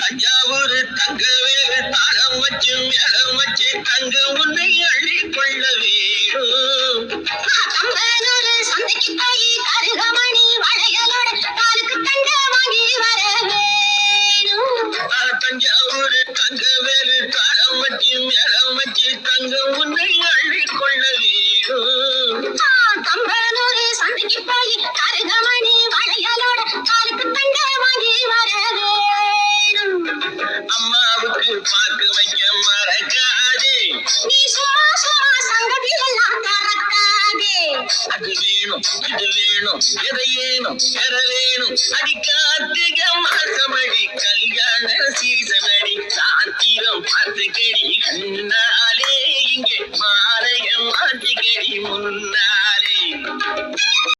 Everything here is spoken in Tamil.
தஞ்சாவூர் தங்கவேலு தாளம் வச்சு மேளம் வச்சு தங்க உன்னை அள்ளி கொள்ள வேணும். கம்பனூர் சந்தைக்கு போய் கருகமணி வளையலோட காலுக்கு தங்க வாங்கி வர வேணும். தஞ்சாவூர் தங்கவேலு தாளம் வச்சு மேளம் வச்சு தங்க உன்னை அள்ளி கொள்ள வேணும். கம்பனூர் சந்தைக்கு போய் கருகமணி வளையலோட காலுக்கு தங்க வாங்கி வர வேணும். அம்மாவுக்கு பாக்கு வைக்க மறக்காதே. நீ சும்மா சும்மா சங்கதி எல்லாம் கறக்காதே. அது வேணும் இது வேணும் எதை ஏனும் பெற வேணும். அடி கார்த்திக மாசமடி கல்யாண சீசனடி சாத்திரம் பார்த்து கடி கண்ணாலே இங்கே மாலைய மாட்டி கடி முன்னாலே.